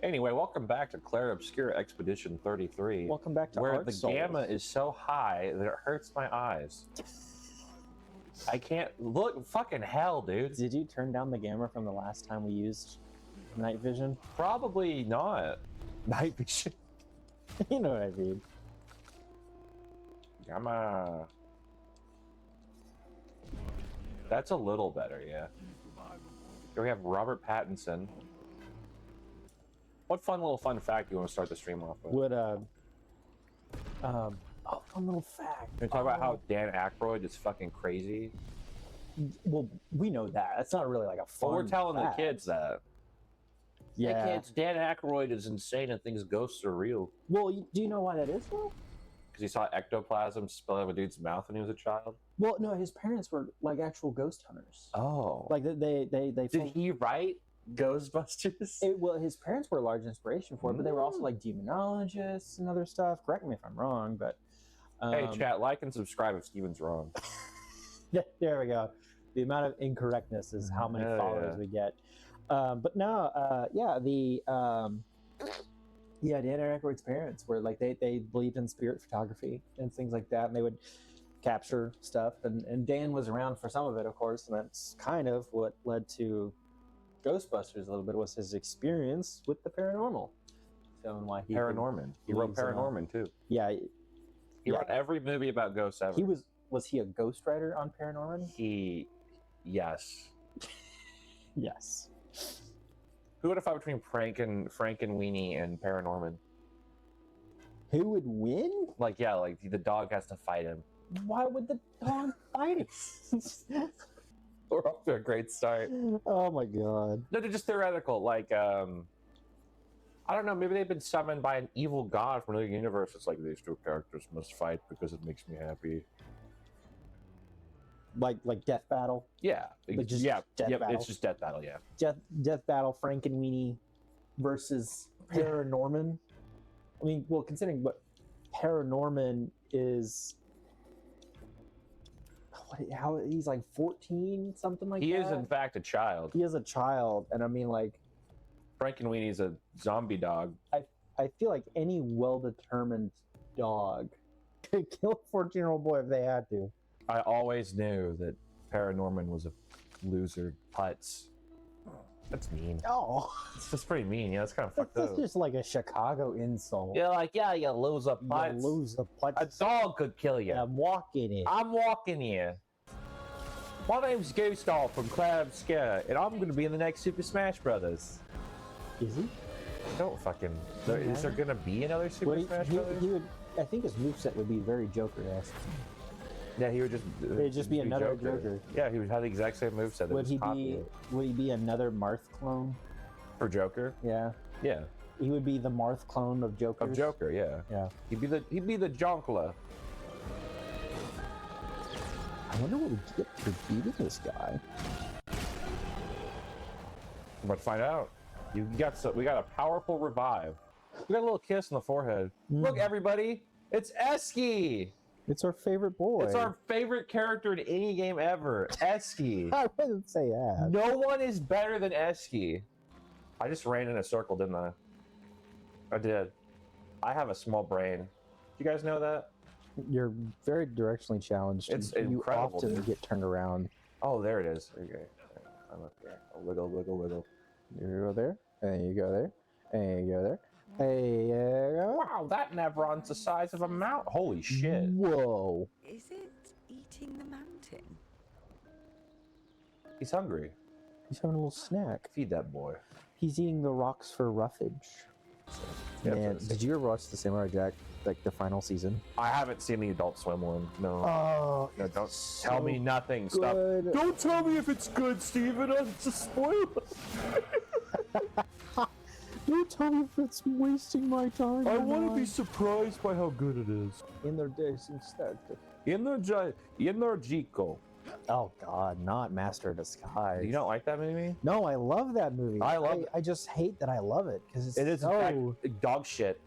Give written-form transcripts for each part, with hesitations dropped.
Anyway, welcome back to Clair Obscur Expedition 33. Welcome back to where Art the Souls. gamma is so high that it hurts my eyes. I can't look. Fucking hell, dude. Did you turn down the gamma from the last time we used night vision? Probably not. Night vision. You know what I mean. Gamma. That's a little better, yeah. Here we have Robert Pattinson. What fun fact do you want to start the stream off with? What fun little fact. Can we talk about how Dan Aykroyd is fucking crazy? Well, we know that. That's not really like a fun Well, we're telling fact. the kids that. Yeah. Hey kids, Dan Aykroyd is insane and thinks ghosts are real. Well, do you know why that is, though? Because he saw ectoplasm spill out of a dude's mouth when he was a child. Well, no, his parents were like actual ghost hunters. Oh. Like they Did he write Ghostbusters? Well, his parents were a large inspiration for it, but they were also like demonologists and other stuff. Correct me if I'm wrong, but hey, chat, like and subscribe if Steven's wrong. There we go. The amount of incorrectness is how many followers we get. But no, Dan Aykroyd's parents were like they believed in spirit photography and things like that, and they would capture stuff. And Dan was around for some of it, of course, and that's kind of what led to Ghostbusters a little bit, was his experience with the paranormal. So and why he Paranorman. He wrote Paranorman too. Yeah, he wrote every movie about ghosts ever. He was he a ghostwriter on Paranorman? Yes. Yes. Who would have fought between Frank and Weenie and Paranorman? Who would win? Like the dog has to fight him. Why would the dog fight him? We're off to a great start. Oh my god. No, they're just theoretical. Like, I don't know, maybe they've been summoned by an evil god from another universe. It's like, these two characters must fight because it makes me happy. Like Death Battle? Yeah. Death Battle. It's just Death Battle, yeah. Death Battle, Frank and Weenie versus Paranorman. I mean, well, considering what Paranorman is... How he's like 14, something like that. He is, in fact, a child. He is a child, and I mean, like, Frank and Weenie's a zombie dog. I feel like any well-determined dog could kill a 14-year-old boy if they had to. I always knew that Paranorman was a loser putz. That's mean. Oh, That's pretty mean. Yeah, that's kind of fucked up. That's just like a Chicago insult. You're like, yeah, you loser putz. You lose the putz. A dog could kill you. I'm walking it. I'm walking here. My name's Gustav from Clair Obscur, and I'm going to be in the next Super Smash Brothers. Is he? Don't fucking... Is there going to be another Super Smash Brothers? He would, I think his moveset would be very Joker-esque. Yeah, he would just... It'd just be another Joker. Yeah, he would have the exact same moveset. Would he be another Marth clone? For Joker? Yeah. Yeah. He would be the Marth clone of Joker. Of Joker, yeah. Yeah. He'd be the Jonkla. I wonder what we get for beating this guy. I'm about to find out. We got a powerful revive. We got a little kiss on the forehead. Look, everybody, it's Esky. It's our favorite boy. It's our favorite character in any game ever, Esky. I wouldn't say that. No one is better than Esky. I just ran in a circle, didn't I? I did. I have a small brain. You guys know that? You're very directionally challenged. It's you incredible, often dude. Get turned around. Oh, there it is. Okay. I'm up here. I'll wiggle, wiggle, wiggle. You go there, and you go there, and you go there. Hey, wow, that Nevron's the size of a mountain. Holy shit. Whoa. Is it eating the mountain? He's hungry. He's having a little snack. Feed that boy. He's eating the rocks for roughage. Man, did you ever watch the Samurai Jack, like the final season? I haven't seen the Adult Swim one. No. Oh, No, don't tell me nothing. Stop. good. Don't tell me if it's good, Steven. It's a spoiler. Don't tell me if it's wasting my time. I want to be surprised by how good it is. in their days instead. Energico. Oh God, not Master of Disguise. You don't like that movie? No, I love that movie. I love it. I just hate that I love it because It is so. in fact dog shit.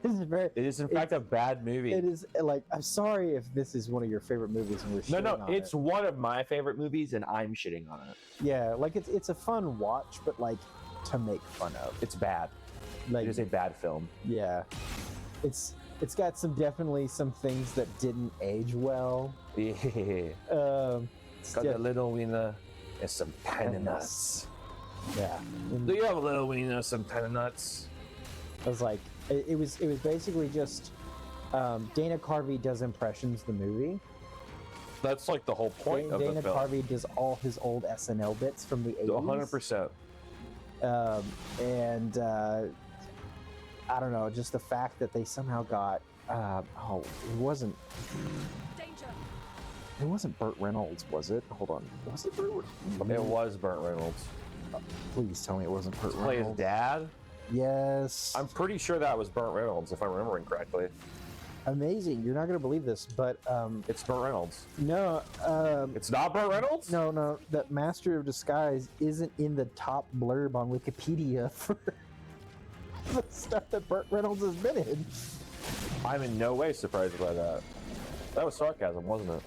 It's very. It is in fact a bad movie. It is like, I'm sorry if this is one of your favorite movies and we're shitting No, on it's it. one of my favorite movies, and I'm shitting on it. Yeah, like it's a fun watch, but like to make fun of. It's bad. Like, It is a bad film. yeah, it's got definitely some things that didn't age well. Yeah. It's Got def- a little wiener and some tiny nuts. yeah. And Do you have a little wiener and some tiny nuts? I was like, it was basically just Dana Carvey does impressions the movie. That's like the whole point of Dana the film. Carvey does all his old SNL bits from the 80s. 100%. And I don't know, just the fact that they somehow got it wasn't Burt Reynolds, was it? Hold on, was it Burt Reynolds? It was Burt Reynolds. Please tell me it wasn't Burt Play his Reynolds. dad? Yes. I'm pretty sure that was Burt Reynolds, if I'm remembering correctly. Amazing. You're not going to believe this, but It's Burt Reynolds. no, It's not Burt Reynolds? no, that Master of Disguise isn't in the top blurb on Wikipedia for the stuff that Burt Reynolds has been in. I'm in no way surprised by that. That was sarcasm, wasn't it?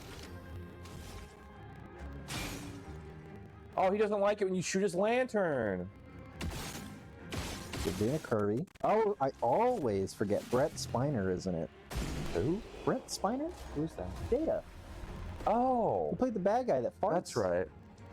Oh, he doesn't like it when you shoot his lantern. Dana Carvey. Oh, I always forget Brett Spiner, isn't it? Who? Brett Spiner? Who's that? Data. Oh, He played the bad guy that farts. that's right.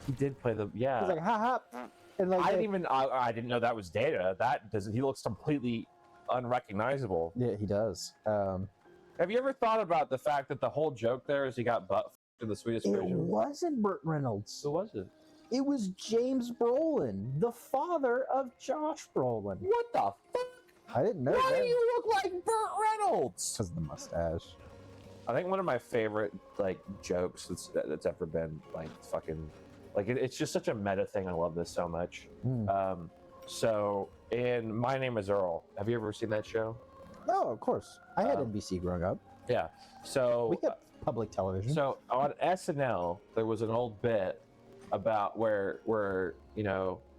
He did play the He's yeah. like, ha ha. And like, I didn't know that was Data. That doesn't. He looks completely unrecognizable. yeah, he does. Have you ever thought about the fact that the whole joke there is he got butt f***ed in the sweetest It version? wasn't Burt Reynolds. Who was it? It was James Brolin, the father of Josh Brolin. What the fuck? I didn't know Why that. do you look like Burt Reynolds? Because of the mustache. I think one of my favorite like jokes that's ever been like fucking like it's just such a meta thing. I love this so much. Mm. So in My Name Is Earl, have you ever seen that show? No, of course. I had NBC growing up. Yeah. So We got public television. so on SNL there was an old bit about where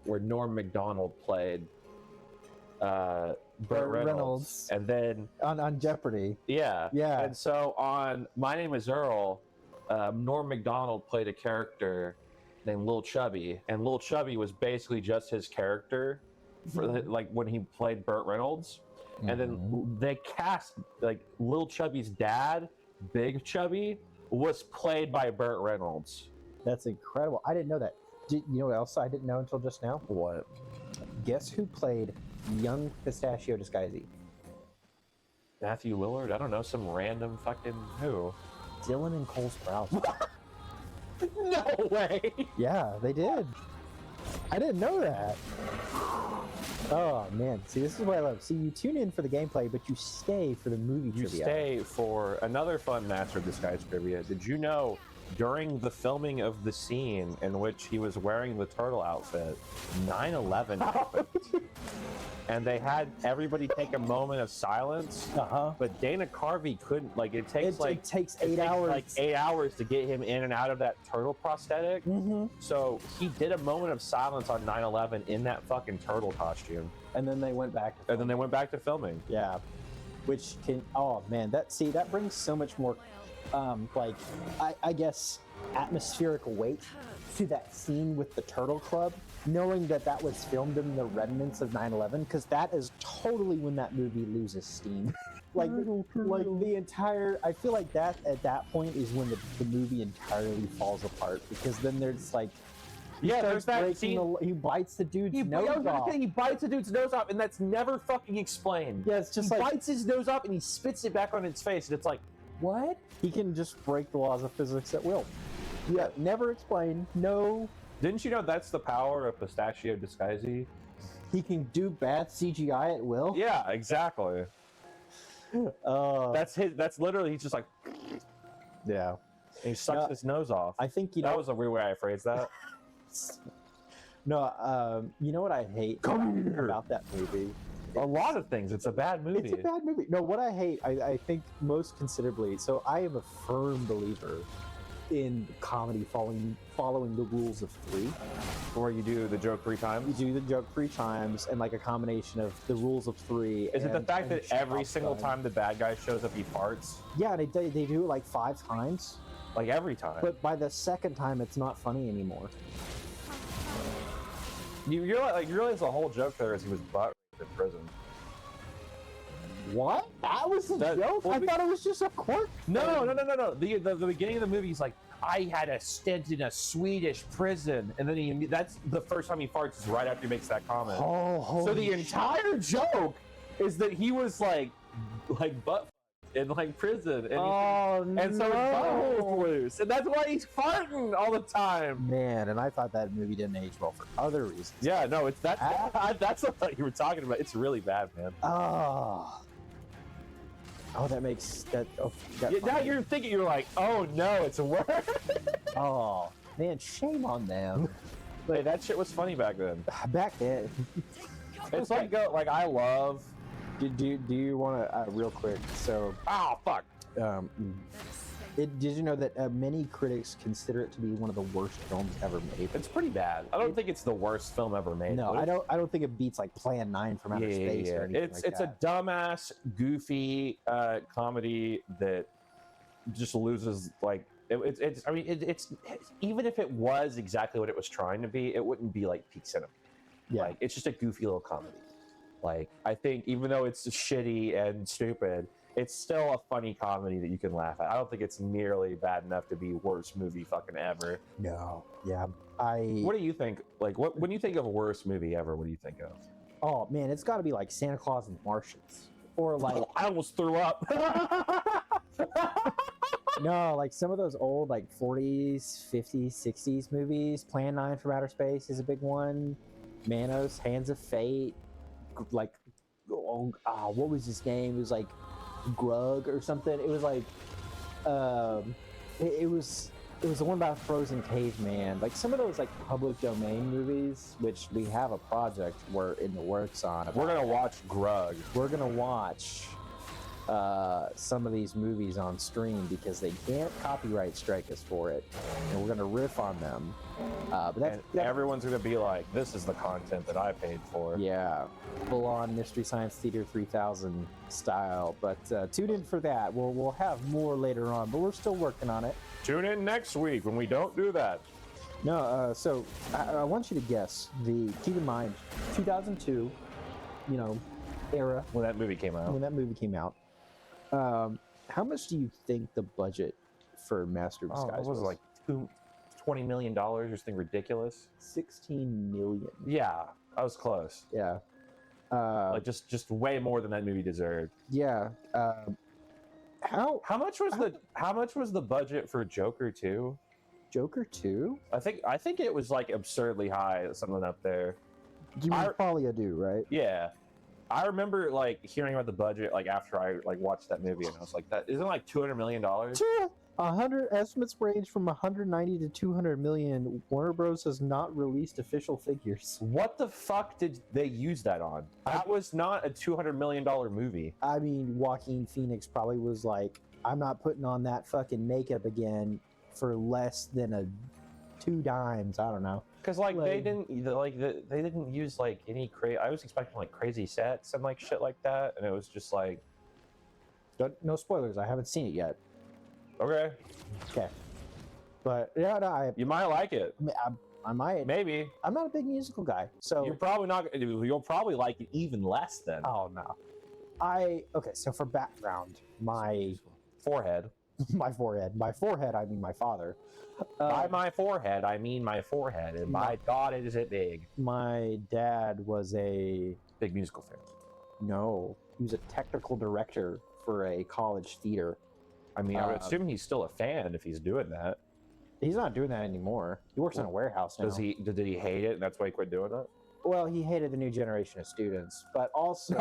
Norm Macdonald played Burt Reynolds, and then on Jeopardy. yeah. Yeah. And so on My Name Is Earl, Norm Macdonald played a character named Lil Chubby, and Lil Chubby was basically just his character for like when he played Burt Reynolds. And then they cast like Lil Chubby's dad, Big Chubby, was played by Burt Reynolds. That's incredible. I didn't know that. You know what else I didn't know until just now? What? Guess who played young Pistachio Disguisey? Matthew Lillard? I don't know, some random fucking who? Dylan and Cole Sprouse. No way! Yeah, they did. I didn't know that. Oh man, see, this is what I love. See, you tune in for the gameplay, but you stay for the movie You trivia. stay for another fun Master of Disguise trivia. Did you know during the filming of the scene in which he was wearing the turtle outfit, 9/11 happened? And they had everybody take a moment of silence. But Dana Carvey couldn't. Like it takes It takes 8 hours. like 8 hours to get him in and out of that turtle prosthetic. Mm-hmm. So he did a moment of silence on 9/11 in that fucking turtle costume, And then they went back. and then they went back to filming. Yeah, which can. Oh man, that brings so much more, like, I guess atmospheric weight to that scene with the Turtle Club, knowing that was filmed in the remnants of 9/11, because that is totally when that movie loses steam. like the entire. I feel like that at that point is when the movie entirely falls apart, because then there's like. Yeah, there's that breaking scene. he bites the dude's I nose was gonna off. say, he bites a dude's nose off, and that's never fucking explained. Yeah, it's just he like bites his nose off and he spits it back on its face, and it's like, what? he can just break the laws of physics at will. Yeah, never explained. No, Didn't you know that's the power of Pistachio Disguisey? he can do bad CGI at will. Yeah, exactly. That's his. That's literally he's just like, Yeah. and he sucks No, his nose off. I think that was a weird way I phrased that. No, you know what I hate about that movie? A lot of things. It's a bad movie. It's a bad movie. No, what I hate, I think most considerably. So I am a firm believer in comedy following the rules of three. Where you do the joke 3 times. You do the joke 3 times, and like a combination of the rules of 3. Is it the fact and that every chop single time. time the bad guy shows up, he farts? Yeah, they do it like 5 times. Like every time. But by the second time, it's not funny anymore. You realize the whole joke there is he was butt raped in prison. what? That was a That- joke? well, I thought it was just a quirk. No. The beginning of the movie, he's like, I had a stint in a Swedish prison, and then that's the first time he farts is right after he makes that comment. Oh, So the entire joke is that he was like butt in like prison, and and so his butthole was loose, and that's why he's farting all the time. Man, and I thought that movie didn't age well for other reasons. Yeah, no, it's that's what you were talking about. It's really bad, man. Oh, that makes that. Oh, Now you're thinking, you're like, oh no, it's a word. Oh man, shame on them. Hey, that shit was funny back then. Back then. It's like I love. Do you want to real quick? So, Oh fuck. Did you know that many critics consider it to be one of the worst films ever made? It's pretty bad. I don't think it's the worst film ever made. No, but I don't think it beats like Plan 9 from Outer Space or anything It's like a dumbass, goofy comedy that just loses like it's. I mean, it's even if it was exactly what it was trying to be, it wouldn't be like peak cinema. Yeah. Like it's just a goofy little comedy. Like I think even though it's shitty and stupid, it's still a funny comedy that you can laugh at. I don't think it's nearly bad enough to be worst movie fucking ever. No. Yeah. What do you think? Like, when you think of a worst movie ever, what do you think of? Oh man, it's got to be like Santa Claus and the Martians, or like I almost threw up. no, like some of those old like 40s, 50s, 60s movies. Plan 9 from Outer Space is a big one. Manos, Hands of Fate, like what was his name? It was like Grug or something. It was like it was the one about Frozen Caveman. Like some of those like public domain movies, which we have a project we're in the works on. We're gonna watch Grug. We're gonna watch some of these movies on stream because they can't copyright strike us for it, and we're gonna riff on them. But And everyone's gonna be like, "This is the content that I paid for." yeah, full on Mystery Science Theater 3000 style. But tune in for that. We'll have more later on, but we're still working on it. Tune in next week when we don't do that. No, so I want you to guess keep in mind 2002, era When that movie came out, when that movie came out. How much do you think the budget for Master of Disguise was like $20 million or something ridiculous. 16 million. Yeah, I was close. Yeah. Like just way more than that movie deserved. Yeah. How How much was the budget for Joker 2? Joker 2? I think it was like absurdly high, something up there. You mean Folie à Deux, right? Yeah. I remember like hearing about the budget like after I like watched that movie, and I was like, that isn't like $200 million. 100 estimates range from 190 to 200 million. Warner Bros has not released official figures. What the fuck did they use that on? That was not a $200 million movie. I mean, Joaquin Phoenix probably was like, I'm not putting on that fucking makeup again for less than 2 dimes. I don't know. Because they didn't use like any crazy. I was expecting like crazy sets and like shit like that, and it was just like, No spoilers. I haven't seen it yet. okay, But yeah, no, you might like it, I might. maybe. I'm not a big musical guy, so You're probably not. You'll probably like it even less then. oh no. Okay. So for background, my Forehead. my forehead. I mean my father. By my forehead, I mean my forehead, and by God, is it big. My dad was a Big musical fan. no. He was a technical director for a college theater. I mean, I would assume he's still a fan if he's doing that. He's not doing that anymore. He works in a warehouse now. Did he hate it, and that's why he quit doing it? Well, he hated the new generation of students, but also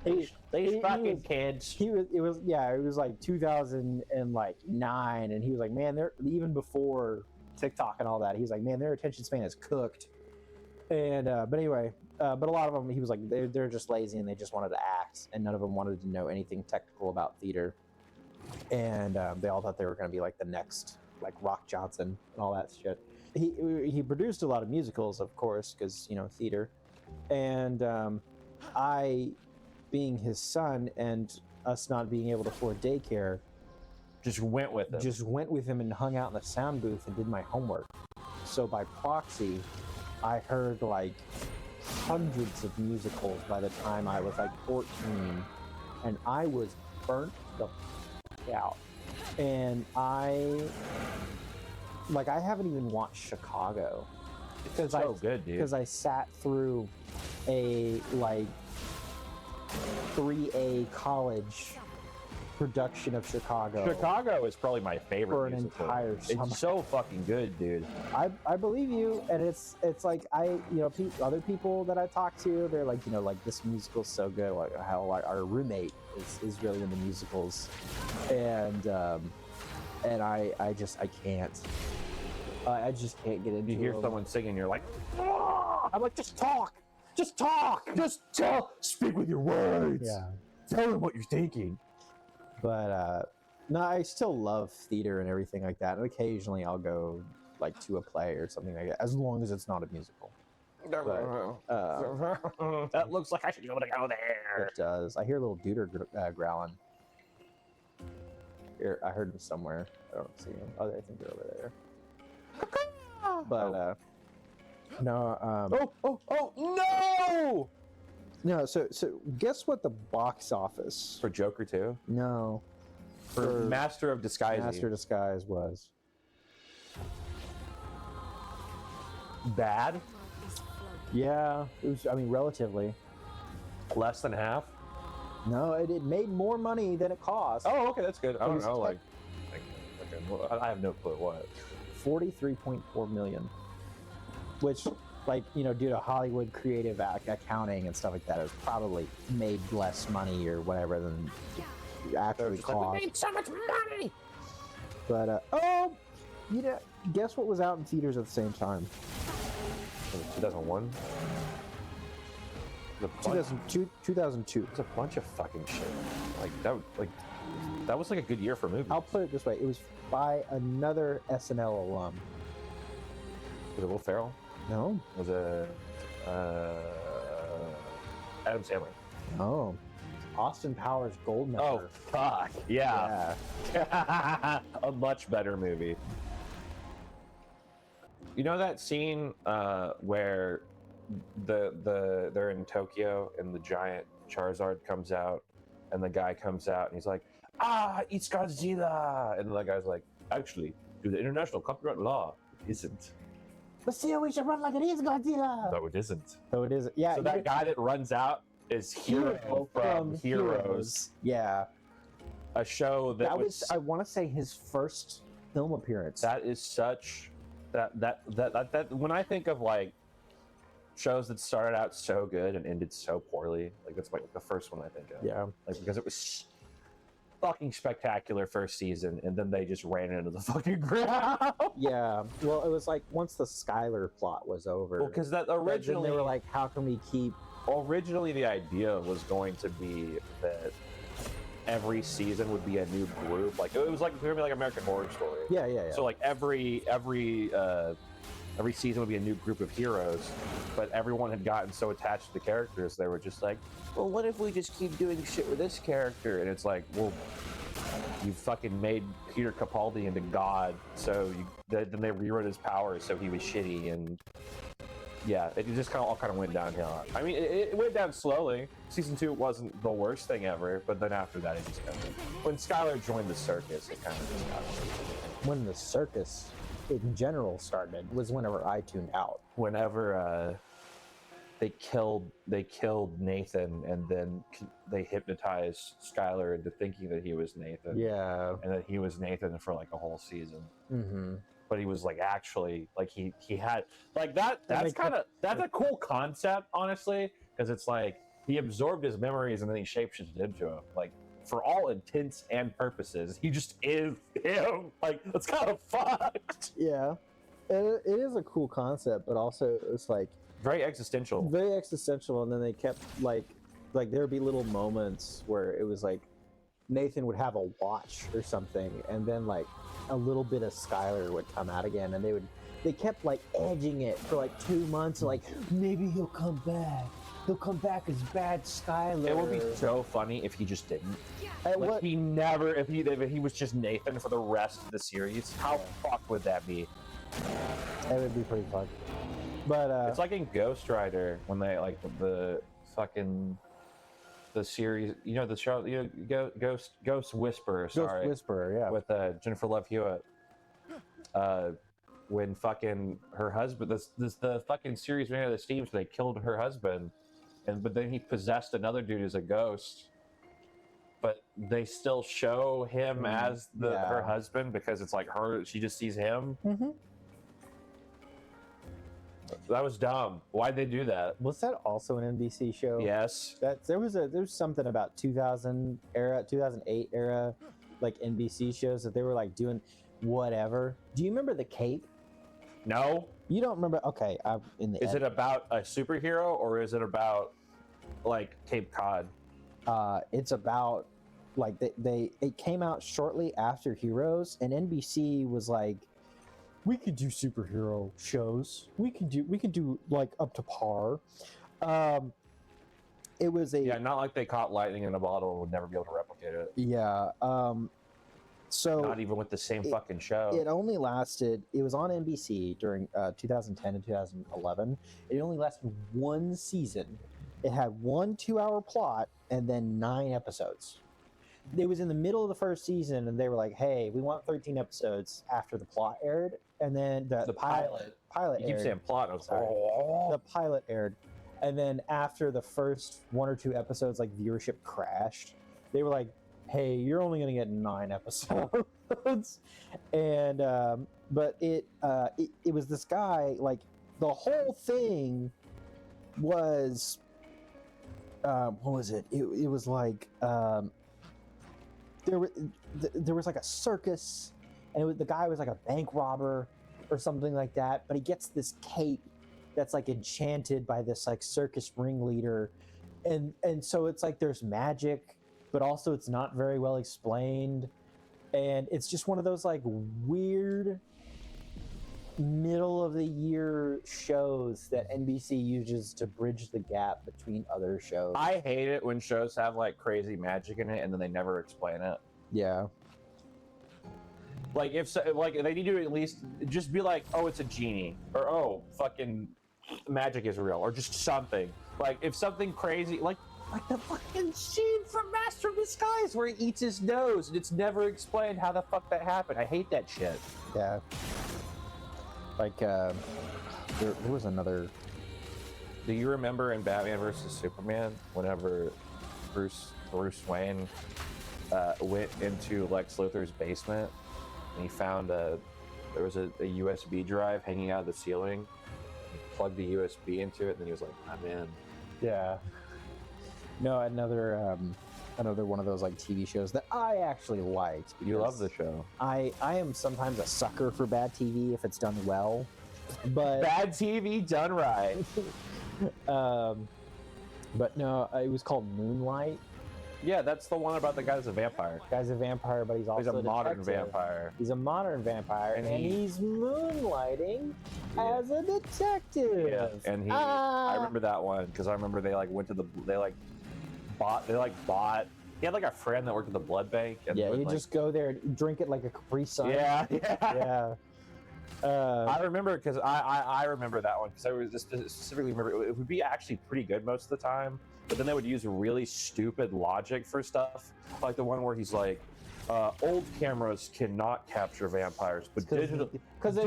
These he fucking was- kids. it was like 2009, and he was like, man, they're even before TikTok and all that. He was like, man, their attention span is cooked. And but anyway, but a lot of them, he was like, they're just lazy and they just wanted to act, and none of them wanted to know anything technical about theater. And they all thought they were going to be like the next like Rock Johnson and all that shit. He produced a lot of musicals, of course, because theater. And I, being his son and us not being able to afford daycare, Just went with it. just went with him and hung out in the sound booth and did my homework. So by proxy, I heard like hundreds of musicals by the time I was like 14. and I was burnt the out. And I haven't even watched Chicago. It's so good, dude. Because I sat through a 3A college production of Chicago. Chicago is probably my favorite for an musical. entire summer. It's so fucking good, dude. I believe you, and it's like other people that I talk to, they're like, this musical's so good. Like how our roommate is really into musicals, and I can't. I just can't get into. You hear them. someone singing, you're like, "Ah!" I'm like, just talk, speak with your words. Yeah. Tell them what you're thinking. But no, I still love theater and everything like that. And occasionally I'll go to a play or something like that, as long as it's not a musical. But, that looks like I should be able to go there. It does. I hear a little duder growling. Here, I heard him somewhere. I don't see him. Oh, I think they're over there. But no. Oh no! No. So guess what the box office For Joker 2? No. For Master of Disguise. Master of Disguise was Bad? Yeah, it was. I mean, relatively. Less than half? No, it made more money than it cost. Oh, okay, that's good. I It don't was know, I have no clue what. 43.4 million, which, due to Hollywood creative accounting and stuff like that, it probably made less money or whatever than it actually cost. We made so much money. But guess what was out in theaters at the same time? 2001? 2002. It's a bunch of fucking shit. That was a good year for movies. I'll put it this way: it was by another SNL alum. Was it Will Ferrell? No. Was it Adam Sandler? No. Austin Powers Goldmember. Oh fuck yeah! A much better movie. You know that scene where they're in Tokyo and the giant Charizard comes out and the guy comes out and he's like, it's Godzilla, and the guy's like, actually, due to international copyright law, it isn't. But still, we should run like it is Godzilla. No, it isn't. So it is. Yeah. So that guy that runs out is Hero from Heroes. Yeah. A show that was I want to say his first film appearance. that is such that when I think of shows that started out so good and ended so poorly, that's the first one I think of. Yeah. Because it was fucking spectacular first season and then they just ran into the fucking ground. Yeah. Well, it was once the Skylar plot was over. Well, because that originally they were like, how can we keep? Originally, the idea was going to be that every season would be a new group. It was going to be like American Horror Story. Yeah. So every season would be a new group of heroes, but everyone had gotten so attached to the characters they were just like, well, what if we just keep doing shit with this character? And it's like, well, you fucking made Peter Capaldi into God, so then they rewrote his powers so he was shitty, and yeah, it just all went downhill. I mean, it went down slowly. Season 2 wasn't the worst thing ever, but then after that, it just when Skylar joined the circus, it kind of just got When the circus in general started was whenever I tuned out. Whenever they killed Nathan, and then they hypnotized Skylar into thinking that he was Nathan. Yeah. And that he was Nathan for a whole season. Mm-hmm. But he was actually he had that's a cool concept, honestly, because it's he absorbed his memories and then he shapeshifted into him. For all intents and purposes, he just is him. That's kind of fucked. Yeah. It is a cool concept, but also it's very existential. Very existential, and then they kept there would be little moments where it was Nathan would have a watch or something, and then a little bit of Skylar would come out again, and they kept edging it for 2 months, maybe he'll come back. He'll come back as bad Skylar. It would be so funny if he just didn't. He never, if he was just Nathan for the rest of the series. How fucked would that be? It would be pretty fun. But it's like in Ghost Rider when they the fucking the series, the show, Ghost Whisperer. Sorry, Ghost Whisperer, yeah. with Jennifer Love Hewitt. When fucking her husband, the fucking series ran out of steam, so they killed her husband, but then he possessed another dude as a ghost. But they still show him as her husband because it's like she just sees him. Mm-hmm. That was dumb. Why'd they do that? Was that also an NBC show? Yes. There was something about 2008 era, like NBC shows that they were like doing whatever. Do you remember The Cape? No. You don't remember? Okay, Is it about a superhero or is it about like Cape Cod? It's about like it came out shortly after Heroes, and NBC was like, we could do superhero shows. We could do like up to par. It was not like they caught lightning in a bottle and would never be able to replicate it. Yeah. So not even with the same fucking show. It only lasted. It was on NBC during 2010 and 2011. It only lasted one season. It had 1 2-hour plot and then 9 episodes. It was in the middle of the first season, and they were like, "Hey, we want 13 episodes after the plot aired." And then the pilot You keep aired. saying plot. I'm sorry. The pilot aired, and then after the first 1 or 2 episodes, like viewership crashed. They were like, "Hey, you're only going to get 9 episodes," and but it was this guy. Like the whole thing was, what was it? It was like there was like a circus, and the guy was like a bank robber or something like that. But he gets this cape that's like enchanted by this like circus ringleader, and so it's like there's magic, but also it's not very well explained, and it's just one of those like weird middle of the year shows that NBC uses to bridge the gap between other shows. I hate it when shows have like crazy magic in it and then they never explain it. Yeah. Like like they need to at least just be like, oh, it's a genie, or oh, fucking magic is real, or just something. Like if something crazy, like the fucking scene from Master of Disguise where he eats his nose and it's never explained how the fuck that happened. I hate that shit. Yeah. Like there was another. Do you remember in Batman vs Superman whenever Bruce Wayne went into Lex Luthor's basement and he found there was a USB drive hanging out of the ceiling. He plugged the USB into it and then he was like, I'm in. Yeah. No, another one of those like TV shows that I actually liked. You love the show. I am sometimes a sucker for bad TV if it's done well, but Bad TV done right. but no, it was called Moonlight. Yeah, that's the one about the guy that's a vampire. Guy's a vampire, but he's also a modern detective. vampire. He's a modern vampire, and he's moonlighting as a detective. Yeah, and I remember that one because I remember they like went to bought. He had like a friend that worked at the blood bank. And yeah, you just go there and drink it like a Capri Sun. Yeah. I remember because I remember that one because I was specifically remember it would be actually pretty good most of the time, but then they would use really stupid logic for stuff, like the one where he's like, old cameras cannot capture vampires, but digital because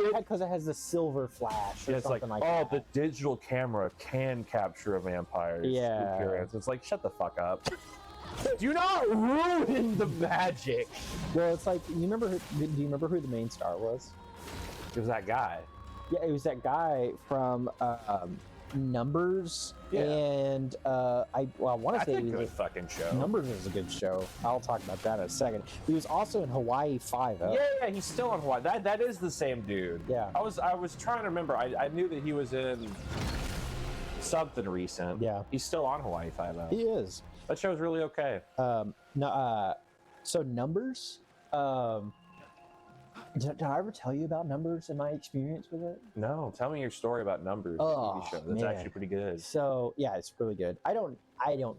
it has the silver flash. Or it's like that. The digital camera can capture a vampire's appearance. It's like, shut the fuck up. Do not ruin the magic. Well, it's like do you remember who the main star was? It was that guy. Yeah, it was that guy from Numbers, and I want to say a good fucking show. Numbers is a good show. I'll talk about that in a second. He was also in Hawaii Five-0. Yeah, he's still on Hawaii. That is the same dude. Yeah. I was trying to remember. I knew that he was in something recent. Yeah. He's still on Hawaii Five-0. He is. That show's really okay. So Numbers. Did I ever tell you about Numbers and my experience with it? No, tell me your story about Numbers. Oh, TV show. That's man. actually pretty good. So yeah, it's really good. I don't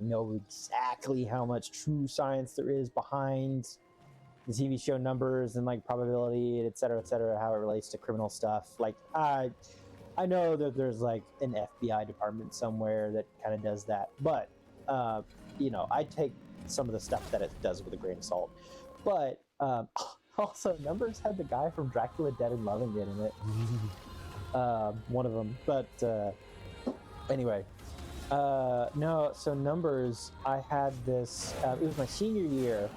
know exactly how much true science there is behind the TV show Numbers and like probability, et cetera, how it relates to criminal stuff. Like I know that there's like an FBI department somewhere that kind of does that, but you know, I take some of the stuff that it does with a grain of salt. But also, Numbers had the guy from Dracula Dead and Loving It in it. One of them. But anyway, no, so Numbers, I had this, it was my senior year,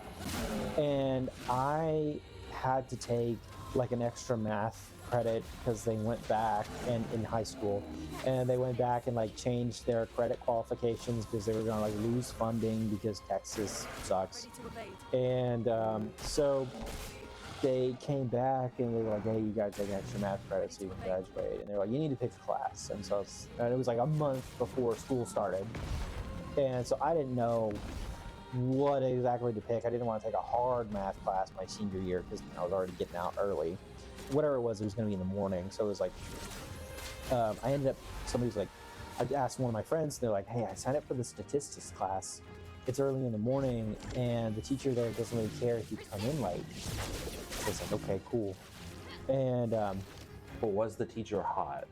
and I had to take like an extra math credit because they went back and in high school, and they went back and like changed their credit qualifications because they were gonna like lose funding because Texas sucks. And so they came back and they were like, hey, you gotta take an extra math credit so you can graduate. And they were like, you need to pick a class. And so and it was like a month before school started, and so I didn't know what exactly to pick. I didn't want to take a hard math class my senior year because I was already getting out early. Whatever it was going to be in the morning. So it was like, I ended up, somebody was like, I asked one of my friends, they're like, hey, I signed up for the statistics class. It's early in the morning, and the teacher there doesn't really care if you come in late. So it's like, okay, cool. And But was the teacher hot?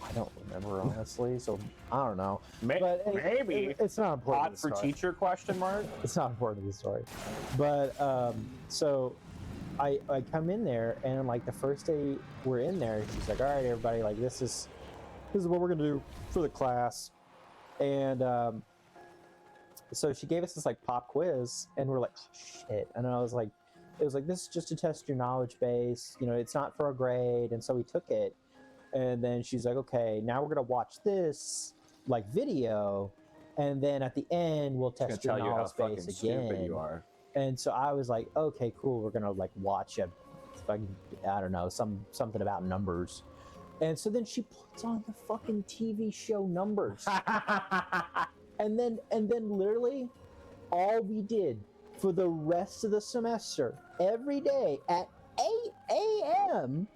I don't remember, honestly, so I don't know. Maybe it's not important. hot for teacher ? It's not important to the story. But so I come in there, and like the first day we're in there, she's like, all right, everybody, like this is what we're gonna do for the class. And so she gave us this like pop quiz, and we're like, oh, shit. And I was like, it was like, this is just to test your knowledge base, you know, it's not for a grade. And so we took it. And then she's like, okay, now we're gonna watch this like video, and then at the end we'll test your knowledge base again. You are. And so I was like, okay, cool, we're gonna like watch a, I don't know, something about numbers. And so then she puts on the fucking TV show Numbers. and then literally all we did for the rest of the semester, every day at 8 a.m.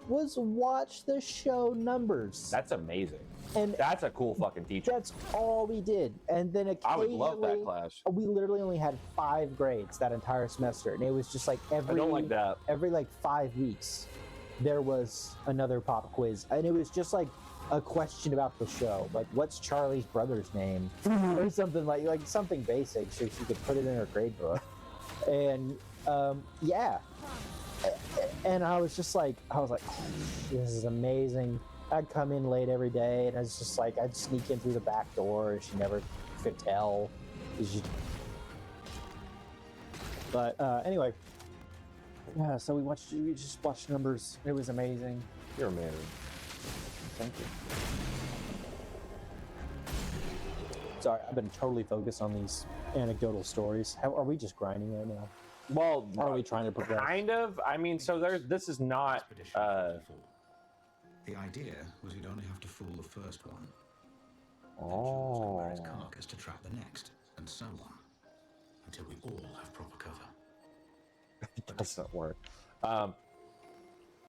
was watch the show Numbers. That's amazing. And that's a cool fucking teacher. That's all we did. And then occasionally, I would love that class. We literally only had 5 grades that entire semester, and it was just like I don't like that. Every like 5 weeks there was another pop quiz, and it was just like a question about the show, like what's Charlie's brother's name or something like something basic, so she could put it in her grade book. And yeah, and I was like, oh, this is amazing. I'd come in late every day, and I was just like, I'd sneak in through the back door, and she never could tell. But anyway, yeah. So we just watched Numbers. It was amazing. You're a man. Thank you. Sorry, I've been totally focused on these anecdotal stories. Are we just grinding right now? Well, or are we trying to progress? Kind of. I mean, so this is not. The idea was you'd only have to fool the first one. Oh. Wear its carcass to trap the next, and so on, until we all have proper cover. It doesn't work.